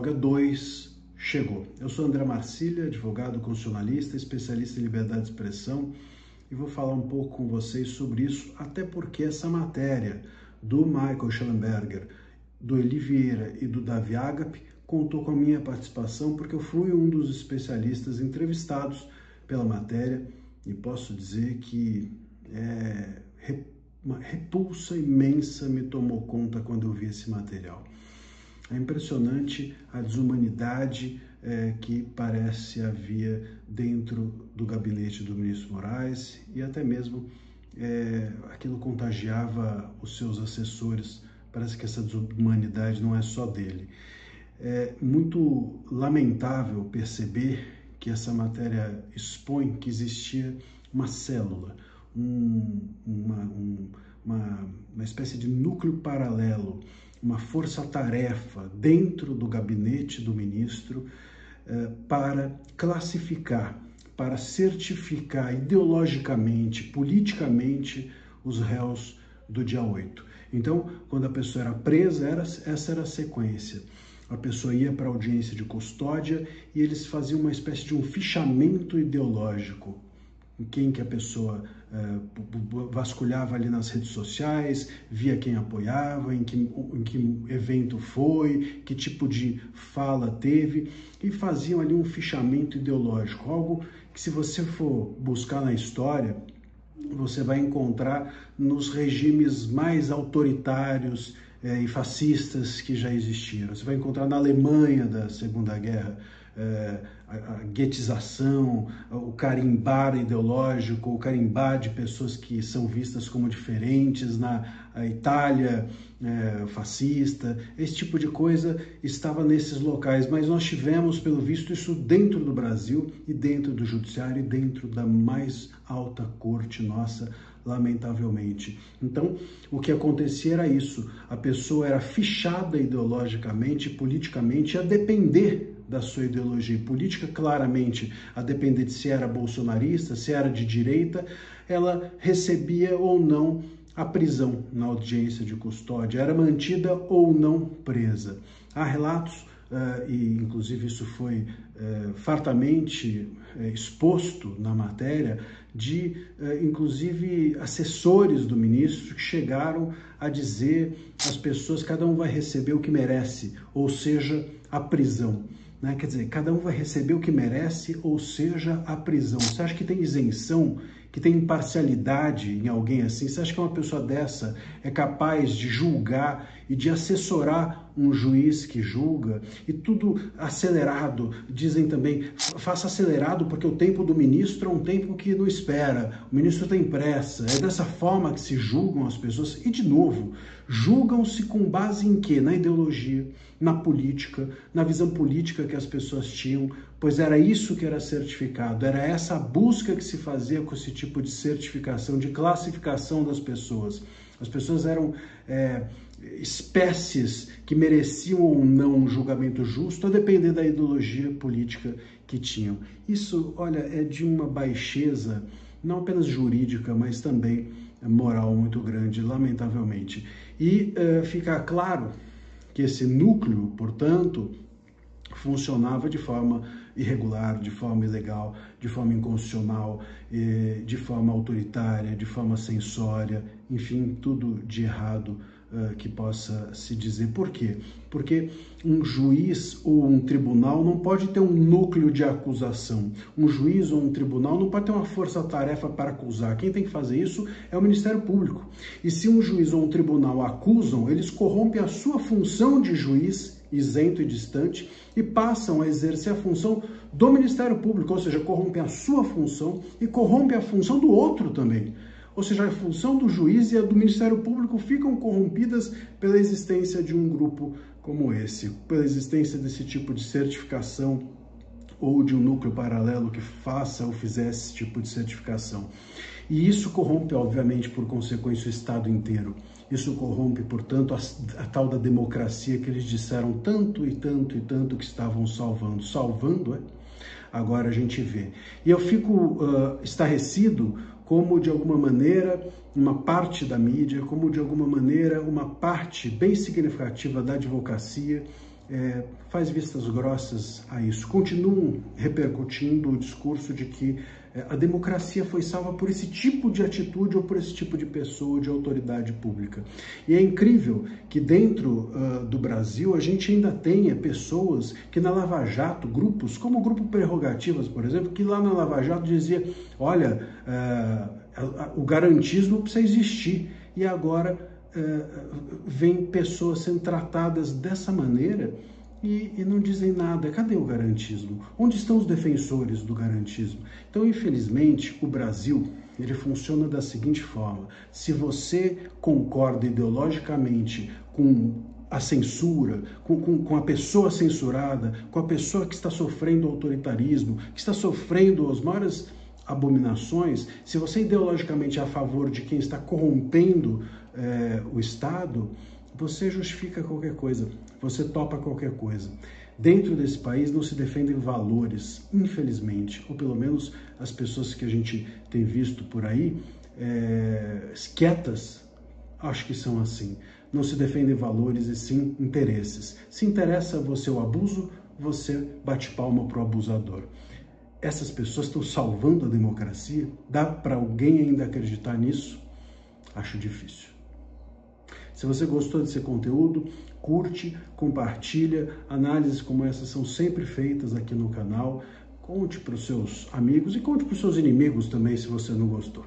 Droga 2 chegou. Eu sou André Marcília, advogado constitucionalista, especialista em liberdade de expressão, e vou falar um pouco com vocês sobre isso, até porque essa matéria do Michael Shellenberger, do Eli Vieira e do Davi Agape contou com a minha participação, porque eu fui um dos especialistas entrevistados pela matéria, e posso dizer que uma repulsa imensa me tomou conta quando eu vi esse material. É impressionante a desumanidade que parece havia dentro do gabinete do ministro Moraes, e até mesmo aquilo contagiava os seus assessores. Parece que essa desumanidade não é só dele. É muito lamentável perceber que essa matéria expõe que existia uma célula, uma espécie de núcleo paralelo, uma força-tarefa dentro do gabinete do ministro para classificar, para certificar ideologicamente, politicamente, os réus do dia 8. Então, quando a pessoa era presa, essa era a sequência. A pessoa ia para a audiência de custódia e eles faziam uma espécie de um fichamento ideológico. Em quem que a pessoa vasculhava ali nas redes sociais, via quem apoiava, em que evento foi, que tipo de fala teve, e faziam ali um fichamento ideológico, algo que, se você for buscar na história, você vai encontrar nos regimes mais autoritários e fascistas que já existiram. Você vai encontrar na Alemanha da Segunda Guerra a guetização, o carimbar ideológico, o carimbar de pessoas que são vistas como diferentes, na Itália fascista. Esse tipo de coisa estava nesses locais, mas nós tivemos, pelo visto, isso dentro do Brasil e dentro do judiciário e dentro da mais alta corte nossa, lamentavelmente. Então, o que acontecia era isso: a pessoa era fichada ideologicamente, politicamente, a depender da sua ideologia política, claramente a depender de se era bolsonarista, se era de direita, ela recebia ou não a prisão na audiência de custódia, era mantida ou não presa. Há relatos, e inclusive isso foi fartamente exposto na matéria, de inclusive assessores do ministro que chegaram a dizer às pessoas: cada um vai receber o que merece, ou seja, a prisão. Quer dizer, cada um vai receber o que merece, ou seja, a prisão. Você acha que tem isenção, que tem imparcialidade em alguém assim? Você acha que uma pessoa dessa é capaz de julgar e de assessorar um juiz que julga? E tudo acelerado. Dizem também, faça acelerado porque o tempo do ministro é um tempo que não espera. O ministro tem pressa. É dessa forma que se julgam as pessoas. E, de novo, julgam-se com base em quê? Na ideologia, na política, na visão política que as pessoas tinham, pois era isso que era certificado, era essa busca que se fazia com esse tipo de certificação, de classificação das pessoas. As pessoas eram espécies que mereciam ou não um julgamento justo, a depender da ideologia política que tinham. Isso, olha, é de uma baixeza, não apenas jurídica, mas também moral muito grande, lamentavelmente. E fica claro que esse núcleo, portanto, funcionava de forma irregular, de forma ilegal, de forma inconstitucional, de forma autoritária, de forma censória, enfim, tudo de errado que possa se dizer. Por quê? Porque um juiz ou um tribunal não pode ter um núcleo de acusação. Um juiz ou um tribunal não pode ter uma força-tarefa para acusar. Quem tem que fazer isso é o Ministério Público. E se um juiz ou um tribunal acusam, eles corrompem a sua função de juiz, isento e distante, e passam a exercer a função do Ministério Público, ou seja, corrompem a sua função e corrompem a função do outro também. Ou seja, a função do juiz e a do Ministério Público ficam corrompidas pela existência de um grupo como esse, pela existência desse tipo de certificação ou de um núcleo paralelo que faça ou fizesse esse tipo de certificação. E isso corrompe, obviamente, por consequência, o Estado inteiro. Isso corrompe, portanto, a tal da democracia que eles disseram tanto e tanto e tanto que estavam salvando. Salvando, Agora a gente vê. E eu fico estarrecido como, de alguma maneira, uma parte da mídia, como, de alguma maneira, uma parte bem significativa da advocacia faz vistas grossas a isso. Continuam repercutindo o discurso de que a democracia foi salva por esse tipo de atitude ou por esse tipo de pessoa, de autoridade pública. E é incrível que dentro do Brasil a gente ainda tenha pessoas que na Lava Jato, grupos como o Grupo Prerrogativas, por exemplo, que lá na Lava Jato dizia, olha, o garantismo precisa existir. E agora vem pessoas sendo tratadas dessa maneira e não dizem nada. Cadê o garantismo? Onde estão os defensores do garantismo? Então, infelizmente, o Brasil, ele funciona da seguinte forma: se você concorda ideologicamente com a censura, com a pessoa censurada, com a pessoa que está sofrendo autoritarismo, que está sofrendo as maiores abominações, se você ideologicamente é a favor de quem está corrompendo o Estado, você justifica qualquer coisa, você topa qualquer coisa. Dentro desse país não se defendem valores, infelizmente, ou pelo menos as pessoas que a gente tem visto por aí, quietas, acho que são assim. Não se defendem valores e sim interesses. Se interessa você o abuso, você bate palma para o abusador. Essas pessoas estão salvando a democracia? Dá para alguém ainda acreditar nisso? Acho difícil. Se você gostou desse conteúdo, curte, compartilha. Análises como essas são sempre feitas aqui no canal. Conte para os seus amigos e conte para os seus inimigos também, se você não gostou.